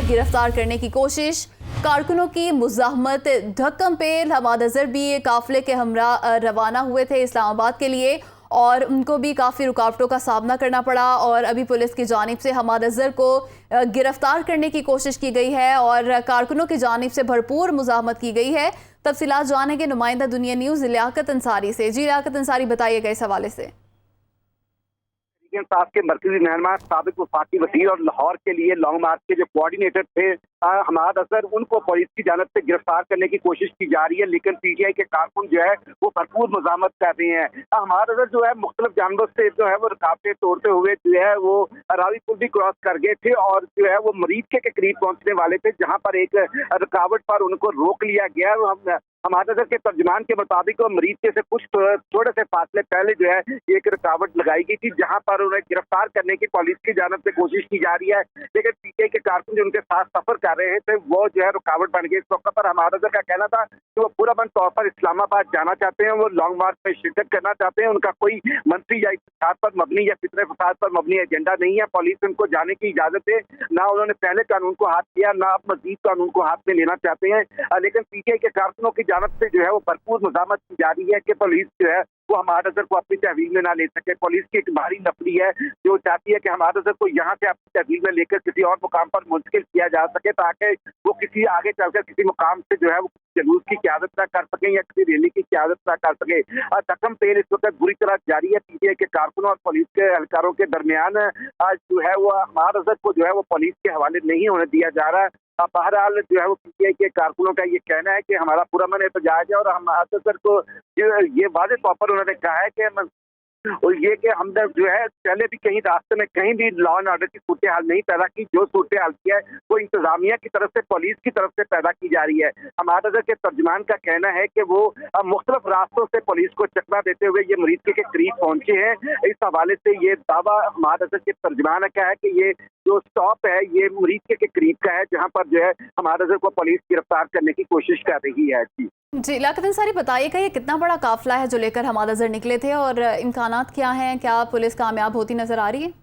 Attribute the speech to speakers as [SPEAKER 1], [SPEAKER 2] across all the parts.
[SPEAKER 1] गिरफ्तार करने की कोशिश, कारकुनों की मुज़ाहमत। ढक्कम पेल हमाद अजहर भी काफिले के हमरा रवाना हुए थे इस्लामाबाद के लिए और उनको भी काफ़ी रुकावटों का सामना करना पड़ा और अभी पुलिस की जानिब से हमाद अजहर को गिरफ्तार करने की कोशिश की गई है और कारकुनों की जानिब से भरपूर मुज़ाहमत की गई है। तफसीलात जानेंगे नुमाइंदा दुनिया न्यूज़ लियाकत अंसारी से। जी लियाकत अंसारी, बताइएगा इस हवाले से।
[SPEAKER 2] इंसाफ के मरकजी रहनुमा साबिक वफाकी वज़ीर और लाहौर के लिए लॉन्ग मार्च के जो कोऑर्डिनेटर थे हमाद अजहर, उनको पुलिस की जानिब से गिरफ्तार करने की कोशिश की जा रही है, लेकिन पीटीआई के कारकुन जो है वो भरपूर मुज़ाहमत कर रहे हैं। हमाद अजहर जो है मुख्तलिफ जानबों से जो है वो रुकावटें तोड़ते हुए जो है वो रावी पुल भी क्रॉस कर गए थे और जो है वो मरीज के करीब पहुंचने वाले थे, जहां पर एक रुकावट पर उनको रोक लिया गया। हमाद अजहर के तर्जमान के मुताबिक मरीज के से कुछ थोड़े से फासले पहले जो है एक रुकावट लगाई गई थी, जहां पर उन्हें गिरफ्तार करने की पुलिस की जानिब से कोशिश की जा रही है, लेकिन पीटीआई के कारकुन जो उनके साथ सफर कर रहे थे वो जो है रुकावट बन गई। इस मौके पर हमाद अजहर का कहना था कि वो पूरा तौर पर इस्लामाबाद जाना चाहते हैं, वो लॉन्ग मार्च में शिरकत करना चाहते हैं, उनका कोई मंत्री या इत्तेफाक पर मबनी या फितने फसाद पर मबनी एजेंडा नहीं है। पुलिस उनको जाने की इजाजत दे, ना उन्होंने पहले कानून को हाथ किया, ना अब मजीद कानून को हाथ में लेना चाहते हैं, लेकिन पीटीआई के कारकुनों की जानिब से जो है वो भरपूर मुज़ाहमत की जा रही है कि पुलिस जो है वो हमाद अजहर को अपनी तहवील में ना ले सके। पुलिस की एक भारी नफरी है जो चाहती है कि हमाद अजहर को यहाँ से अपनी तहवील में लेकर किसी और मुकाम पर मुंतकिल किया जा सके, ताकि वो किसी आगे चलकर किसी मुकाम से जो है वो जलूस की क़यादत ना कर सके या किसी रैली की क़यादत ना कर सके। ढक्कम पेल इस वक्त बुरी तरह जारी है पीटीआई के कारकुनों और पुलिस के एहलकारों के दरमियान। आज जो है वो हमाद अजहर को जो है वो पुलिस के हवाले नहीं होने दिया जा रहा है। बहरहाल जो है वो पीटीआई के कारकुनों का ये कहना है कि हमारा पूरा मन एहतजाज है और हम अजहर को ये वादे तौर पर उन्होंने कहा है कि और ये कि हमने जो है पहले भी कहीं रास्ते में कहीं भी लॉ एंड ऑर्डर की सूरत हाल नहीं पैदा की, जो सूरत हाल की है वो इंतजामिया की तरफ से पुलिस की तरफ से पैदा की जा रही है। हमाद अजहर के तर्जमान का कहना है कि वो मुख्तलिफ रास्तों से पुलिस को चकमा देते हुए ये मरीज के करीब पहुंचे हैं। इस हवाले से ये दावा हमाद अजहर के तर्जमान का है कि ये जो स्टॉप है ये मरीज के करीब का है, जहाँ पर जो है हमाद अजहर को पुलिस गिरफ्तार करने की कोशिश कर रही है।
[SPEAKER 1] जी लियाकत अंसारी, बताइएगा ये कितना बड़ा काफिला है जो लेकर हमाद अजहर निकले थे और इम्कानात क्या हैं, क्या पुलिस कामयाब होती नजर आ रही है?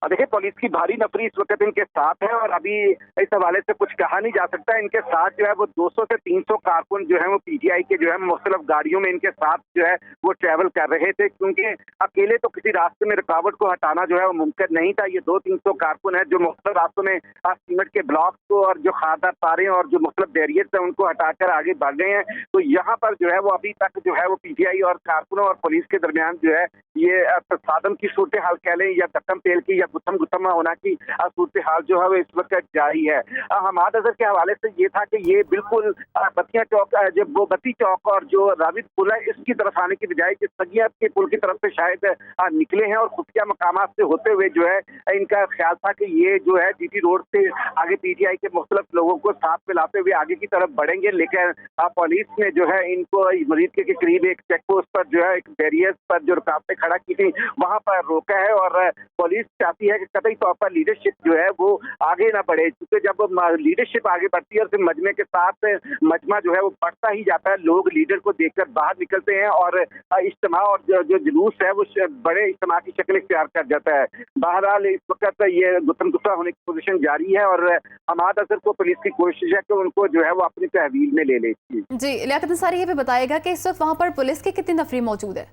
[SPEAKER 2] देखिए, पुलिस की भारी नफरी इस वक्त इनके साथ है और अभी इस हवाले से कुछ कहा नहीं जा सकता। इनके साथ जो है वो 200 से 300 कारकुन जो है वो पीटीआई के जो है मुख्तलिफ गाड़ियों में इनके साथ जो है वो ट्रैवल कर रहे थे, क्योंकि अकेले तो किसी रास्ते में रुकावट को हटाना जो है वो मुमकिन नहीं था। ये 200-300 कारकुन है जो मुख्तलिफ रास्तों में सीमेंट के ब्लॉक को और जो खारदार तारें और जो मुख्तलिफ बैरियर्स है उनको हटाकर आगे बढ़ रहे हैं। तो यहाँ पर जो है वो अभी तक जो है वो पीटीआई और कारकुनों और पुलिस के दरमियान जो है ये तसादम की सूरत हाल कह लें या ढक्कम पेल की या गुत्थम होना की सूरत हाल जो है वो इस वक्त जारी है। हमाद अजहर के हवाले से ये था कि ये बिल्कुल बतिया चौक जो वो बत्ती चौक और जो राविद पुल है इसकी तरफ आने की बजाय जिस सगिया के पुल की तरफ से शायद निकले हैं और खुफिया मकामात से होते हुए जो है इनका ख्याल था कि ये जो है जीटी रोड से आगे पीटीआई के मुख्तलिफ लोगों को साथ मिलाते हुए आगे की तरफ बढ़ेंगे, लेकिन पुलिस ने जो है इनको मरीज के करीब एक चेक पोस्ट पर जो है एक बैरियर पर जो रुकावटें खड़ा की थी वहां पर रोका है और पुलिस चाहती है कि कतई तौर पर लीडरशिप जो है वो आगे ना बढ़े, क्योंकि जब लीडरशिप आगे बढ़ती है और फिर मजमे के साथ मजमा जो है वो बढ़ता ही जाता है, लोग लीडर को देखकर बाहर निकलते हैं और इज्तिमा और जो जुलूस है वो बड़े इज्तिमा की शक्ल इख्तियार कर जाता है। बहरहाल इस वक्त ये गुत्थम गुस्सा होने की पोजीशन जारी है और हमाद अजहर को पुलिस की कोशिश है कि उनको जो है वो अपनी तहवील में ले लेती है।
[SPEAKER 1] जी लियाकत अंसारी, ये भी बताएगा कि इस वक्त वहाँ पर पुलिस के कितनी नफरी मौजूद है?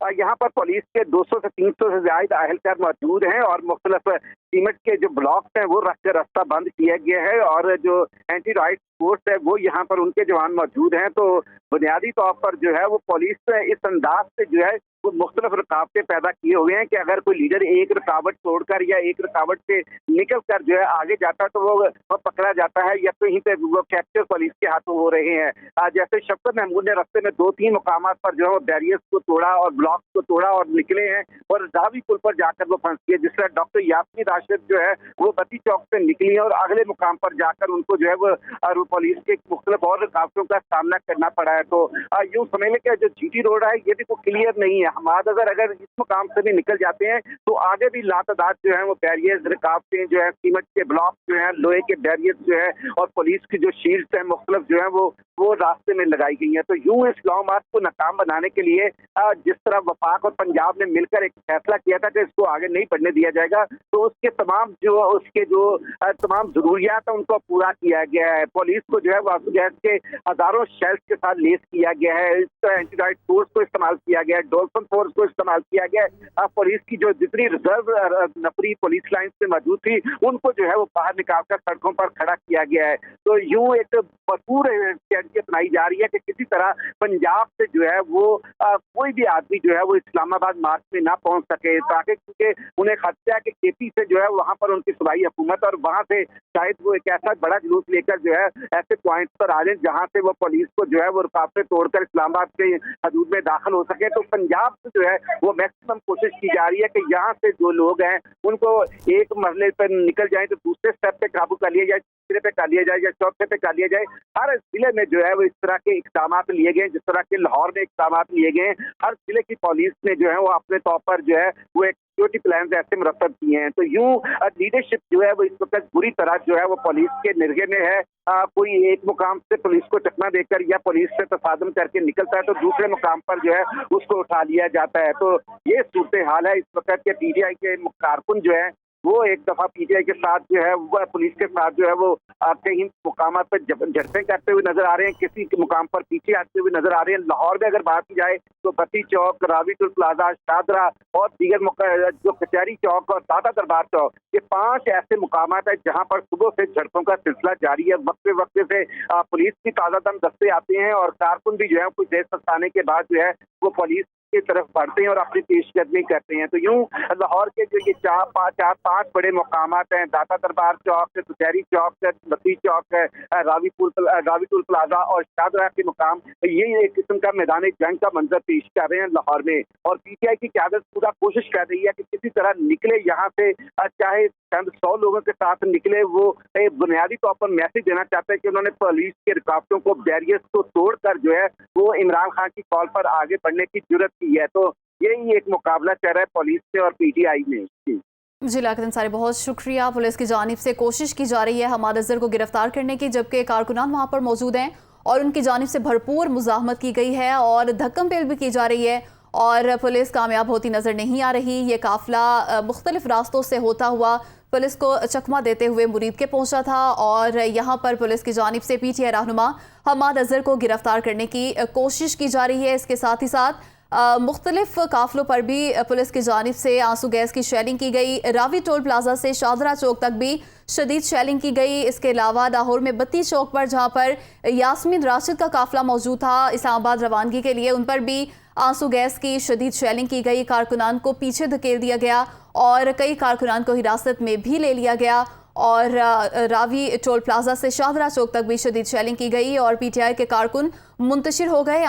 [SPEAKER 2] यहाँ पर पुलिस के 200 से 300 से ज्यादा अहलकार मौजूद हैं और मुख्तलिफ सीमेंट के जो ब्लॉक्स हैं वो रख कर रास्ता बंद किया गया है और जो एंटी राइट फोर्स है वो यहाँ पर उनके जवान मौजूद हैं। तो बुनियादी तौर पर जो है वो पुलिस इस अंदाज से जो है वो मुख्तलिफ रुकावटें पैदा किए हुए हैं कि अगर कोई लीडर एक रुकावट तोड़कर या एक रुकावट से निकल कर जो है आगे जाता है तो वो पकड़ा जाता है या कहीं पे वो कैप्चर पुलिस के हाथों हो रहे हैं। जैसे शफकत महमूद ने रास्ते में 2-3 मुकामात पर जो है वो बैरियर्स को तोड़ा और ब्लॉक को तोड़ा और निकले हैं और रावी पुल पर जाकर वो फंस गए, जिस तरह डॉक्टर यास्मीन राशिद जो है वो बत्ती चौक से निकली और अगले मुकाम पर जाकर उनको जो है वो पुलिस के मुख्तलिफ और रुकावटों का सामना करना पड़ा है। तो यूँ समझ लें कि जो जीटी रोड है ये भी कोई क्लियर नहीं है। हमाद अजहर अगर इस मुकाम से भी निकल जाते हैं तो आगे भी लातादाद जो है वो बैरियर्स, रुकावटें जो है, सीमेंट के ब्लॉक जो है, लोहे के बैरियर्स जो है और पुलिस की जो शील्ड्स है मुख्तलिफ जो है वो रास्ते में लगाई गई है। तो यूं इस लॉन्ग मार्च को नाकाम बनाने के लिए जिस तरह वफाक और पंजाब ने मिलकर एक फैसला किया था कि इसको आगे नहीं बढ़ने दिया जाएगा, तो उसके तमाम तमाम जरूरियात है उनको पूरा किया गया है। पुलिस को जो है वो आंसू गैस के हजारों शेल्स के साथ लेस किया गया है, एंटीडाइट फोर्स को इस्तेमाल किया गया है, डॉल्फिन फोर्स को इस्तेमाल किया गया है। पुलिस की जो जितनी रिजर्व नफरी पुलिस लाइन में मौजूद थी उनको जो है वो बाहर निकालकर सड़कों पर खड़ा किया गया है। तो यूं एक भरपूर स्ट्रेटजी अपनाई जा रही है कि किसी तरह पंजाब से जो है वो कोई भी आदमी जो है वो इस्लामाबाद मार्च में ना पहुंच सके, ताकि क्योंकि उन्हें खदशा है कि केपी से जो है वहां पर उनकी सूबाई हुकूमत और वहां से शायद वो एक ऐसा बड़ा जुलूस लेकर जो है ऐसे पॉइंट पर आ जाए जहां से वो पुलिस को जो है वो रुकावटें तोड़कर इस्लामाबाद के हदूद में दाखिल हो सके। तो पंजाब से जो है वो मैक्सिमम कोशिश की जा रही है कि यहाँ से जो लोग हैं उनको एक मरले पर निकल जाए तो दूसरे स्टेप पे काबू कर लिया जाए, तीसरे पे कर लिया जाए या चौथे पे कर लिया जाए। हर जिले में जो है वो इस तरह के इकदाम लिए गए, जिस तरह के लाहौर में इकदाम लिए गए। हर जिले की पुलिस ने जो है वो अपने तौर पर जो है वो एक सिक्योरिटी प्लान ऐसे मुरतब किए हैं। तो यूं लीडरशिप जो है वो इस वक्त बुरी तरह जो है वो पुलिस के निर्गे में है। कोई एक मुकाम से पुलिस को चकमा देकर या पुलिस से तसादम करके निकलता है तो दूसरे मुकाम पर जो है उसको उठा लिया जाता है। तो ये सूरत हाल है इस वक्त के पीटीआई के कारकुन जो है वो एक दफा पीटीआई के साथ जो है वह पुलिस के साथ जो है वो कई मुकाम पर झड़पें करते हुए नजर आ रहे हैं, किसी के मुकाम पर पीछे आते हुए नजर आ रहे हैं। लाहौर में अगर बात की जाए तो बत्ती चौक, रावी टोल प्लाजा, शादरा और दीगर जो कचहरी चौक और दादा दरबार चौक, ये 5 ऐसे मुकाम है जहां पर सुबह से झड़पों का सिलसिला जारी है। वक्त से पुलिस की ताजा दम दस्ते आते हैं और कारकुन भी जो है कुछ देर सताने के बाद जो है वो पुलिस की तरफ बढ़ते हैं और अपनी पेशकदमी करते हैं। तो यूं लाहौर के जो ये 4-5 बड़े मुकामात हैं, दाता दरबार चौक, कचहरी चौक, बत्ती चौक, रावी टोल प्लाजा और शादरा के मुकाम, ये एक किस्म का मैदान जंग का मंजर पेश कर रहे हैं लाहौर में। और पीटीआई की क़यादत पूरा कोशिश कर रही है कि किसी तरह निकले यहाँ से, चाहे चंद 100 लोगों के साथ निकले। वो बुनियादी तौर पर मैसेज देना चाहते हैं कि उन्होंने पुलिस के रुकावटों को, बैरियर्स को तोड़कर जो है वो इमरान खान की कॉल पर आगे बढ़ने की जुर्रत की है। तो यही एक मुकाबला चल रहा है पुलिस से और पीटीआई में।
[SPEAKER 1] जी लियाकत अंसारी, बहुत शुक्रिया। पुलिस की जानिब से कोशिश की जा रही है हमाद अजहर को गिरफ्तार करने की, जबकि कारकुनान वहाँ पर मौजूद हैं और उनकी जानिब से भरपूर मुजाहमत की गई है और धक्कम पेल भी की जा रही है और पुलिस कामयाब होती नज़र नहीं आ रही। ये काफिला मुख्तलिफ रास्तों से होता हुआ पुलिस को चकमा देते हुए मुरीद के पहुंचा था और यहाँ पर पुलिस की जानिब से पीटीआई रहनुमा हमाद अजहर को गिरफ्तार करने की कोशिश की जा रही है। इसके साथ ही साथ मुख्तलिफ काफिलों पर भी पुलिस की जानिब से आंसू गैस की शेलिंग की गई। रावी टोल प्लाजा से शादरा चौक तक भी शदीद शेलिंग की गई। इसके अलावा लाहौर में बत्ती चौक पर, जहाँ पर यास्मीन राशिद का काफिला मौजूद था इस्लामाबाद रवानगी के लिए, उन पर भी आंसू गैस की शदीद शेलिंग की गई। कारकुनान को पीछे धकेल दिया गया और कई कारकुनान को हिरासत में भी ले लिया गया और रावी टोल प्लाजा से शादरा चौक तक भी शदीद शेलिंग की गई और पीटीआई के कारकुन मुंतशिर हो गए।